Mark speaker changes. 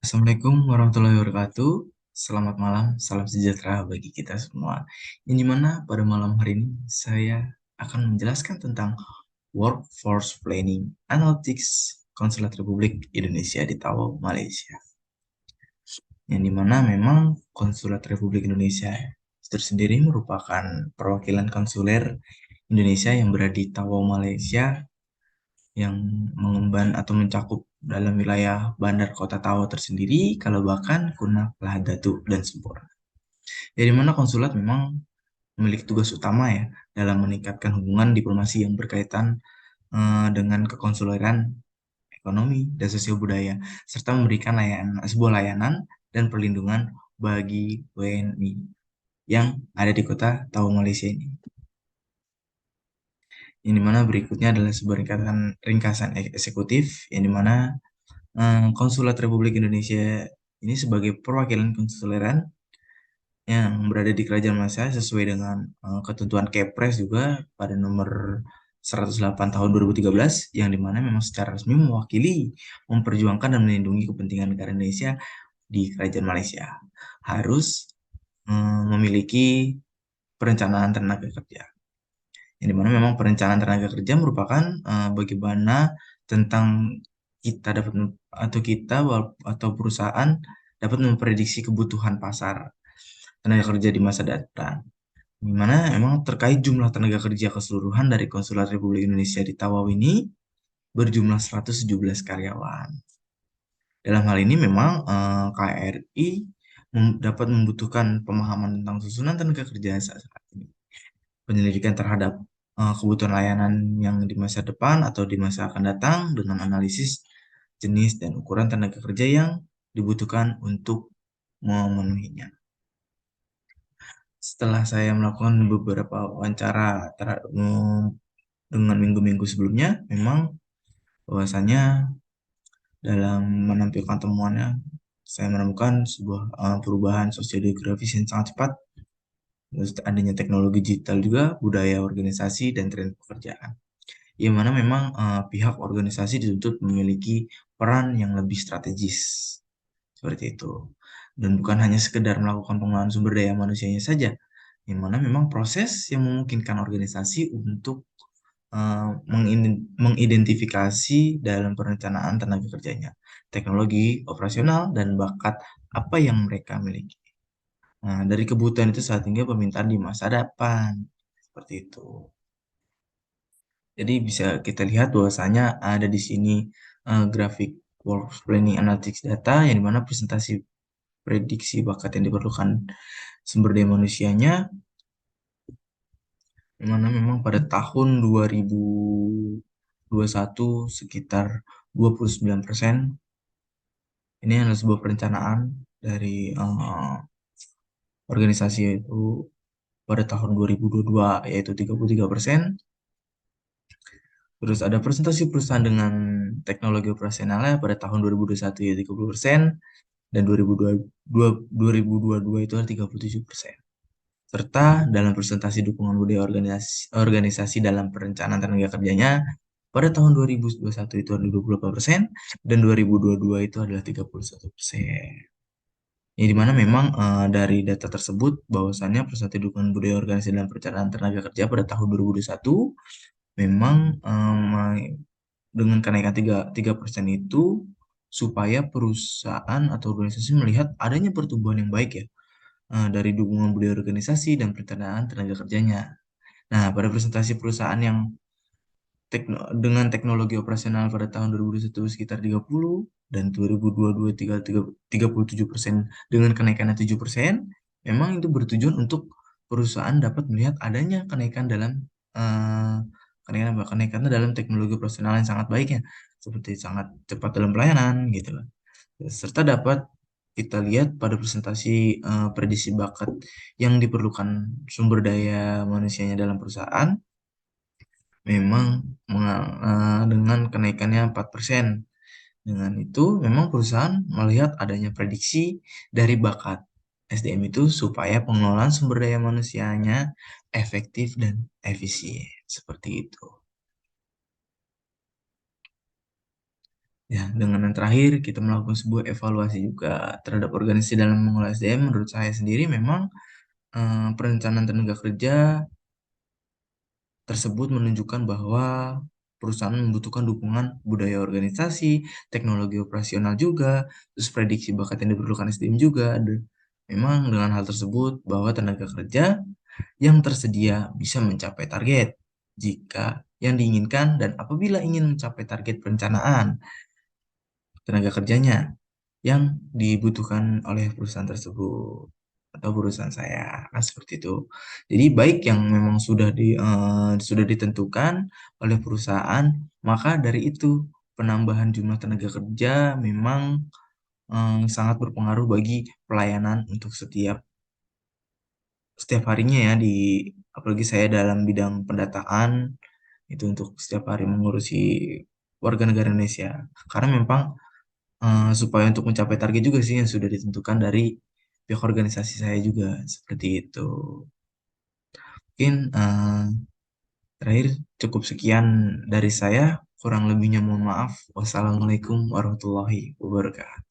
Speaker 1: Assalamualaikum warahmatullahi wabarakatuh. Selamat malam, salam sejahtera bagi kita semua. Yang dimana pada malam hari ini saya akan menjelaskan tentang Workforce Planning Analytics Konsulat Republik Indonesia di Tawau, Malaysia. Yang dimana memang Konsulat Republik Indonesia tersendiri merupakan perwakilan konsuler Indonesia yang berada di Tawau, Malaysia yang mengemban atau mencakup dalam wilayah Bandar Kota Tawau tersendiri, Kalabakan, Kunak, Lahadatu, dan Sempurna. Dari mana konsulat memang memiliki tugas utama ya dalam meningkatkan hubungan diplomasi yang berkaitan dengan kekonsuleran ekonomi dan sosial budaya, serta memberikan sebuah layanan dan perlindungan bagi WNI yang ada di kota Tawau, Malaysia ini. Yang dimana berikutnya adalah sebuah ringkasan eksekutif, yang dimana Konsulat Republik Indonesia ini sebagai perwakilan konsuleran yang berada di Kerajaan Malaysia sesuai dengan ketentuan Kepres juga pada nomor 108 tahun 2013 yang dimana memang secara resmi mewakili, memperjuangkan dan melindungi kepentingan negara Indonesia di Kerajaan Malaysia. Harus memiliki perencanaan tenaga kerja. Yang dimana memang perencanaan tenaga kerja merupakan bagaimana tentang kita dapat atau kita atau perusahaan dapat memprediksi kebutuhan pasar tenaga kerja di masa datang. Di mana memang terkait jumlah tenaga kerja keseluruhan dari Konsulat Republik Indonesia di Tawau ini berjumlah 117 karyawan. Dalam hal ini memang KRI dapat membutuhkan pemahaman tentang susunan tenaga kerja saat ini. Penyelidikan terhadap kebutuhan layanan yang di masa depan atau di masa akan datang dengan analisis jenis dan ukuran tenaga kerja yang dibutuhkan untuk memenuhinya. Setelah saya melakukan beberapa wawancara dengan minggu-minggu sebelumnya, memang bahwasanya dalam menampilkan temuannya, saya menemukan sebuah perubahan sosiodemografis yang sangat cepat. Terus adanya teknologi digital juga, budaya organisasi, dan tren pekerjaan. Yang mana memang pihak organisasi dituntut memiliki peran yang lebih strategis. Seperti itu. Dan bukan hanya sekedar melakukan pengelolaan sumber daya manusianya saja, yang mana memang proses yang memungkinkan organisasi untuk mengidentifikasi dalam perencanaan tenaga kerjanya, teknologi, operasional, dan bakat apa yang mereka miliki. Nah, dari kebutuhan itu saat tinggal permintaan di masa depan. Seperti itu. Jadi bisa kita lihat bahwasanya ada di sini grafik Workforce Planning Analytics Data yang dimana presentasi prediksi bakat yang diperlukan sumber daya manusianya, yang mana memang pada tahun 2021 sekitar 29%. Ini adalah sebuah perencanaan dari organisasi itu pada tahun 2022 yaitu 33%. Terus ada presentasi perusahaan dengan teknologi operasionalnya pada tahun 2021 yaitu 30%, dan 2022 itu ada 37%. Serta dalam presentasi dukungan budaya organisasi dalam perencanaan tenaga kerjanya pada tahun 2021 itu ada 28%, dan 2022 itu adalah 31%. Ya, di mana memang dari data tersebut bahwasannya presentasi dukungan budaya organisasi dalam perencanaan tenaga kerja pada tahun 2021 memang dengan kenaikan 3% itu supaya perusahaan atau organisasi melihat adanya pertumbuhan yang baik ya dari dukungan budaya organisasi dan perencanaan tenaga kerjanya. Nah, pada presentasi perusahaan yang dengan teknologi operasional pada tahun 2021 sekitar 30 dan 2022 37% dengan kenaikan 7%, memang itu bertujuan untuk perusahaan dapat melihat adanya kenaikan dalam uh, kenaikan dalam teknologi operasional yang sangat baik ya, seperti sangat cepat dalam pelayanan gitu kan. Serta dapat kita lihat pada presentasi prediksi bakat yang diperlukan sumber daya manusianya dalam perusahaan memang dengan kenaikannya 4%. Dengan itu memang perusahaan melihat adanya prediksi dari bakat SDM itu supaya pengelolaan sumber daya manusianya efektif dan efisien. Seperti itu. Ya, dengan yang terakhir kita melakukan sebuah evaluasi juga terhadap organisasi dalam mengelola SDM. Menurut saya sendiri memang perencanaan tenaga kerja tersebut menunjukkan bahwa perusahaan membutuhkan dukungan budaya organisasi, teknologi operasional juga, terus prediksi bakat yang diperlukan SDM juga. Memang dengan hal tersebut bahwa tenaga kerja yang tersedia bisa mencapai target jika yang diinginkan dan apabila ingin mencapai target perencanaan tenaga kerjanya yang dibutuhkan oleh perusahaan tersebut atau perusahaan saya kan seperti itu. Jadi baik yang memang sudah ditentukan oleh perusahaan, maka dari itu penambahan jumlah tenaga kerja memang sangat berpengaruh bagi pelayanan untuk setiap harinya ya di apalagi saya dalam bidang pendataan itu untuk setiap hari mengurusi warga negara Indonesia. Karena memang supaya untuk mencapai target juga sih yang sudah ditentukan dari pihak organisasi saya juga seperti itu. Mungkin terakhir cukup sekian dari saya. Kurang lebihnya mohon maaf. Wassalamualaikum warahmatullahi wabarakatuh.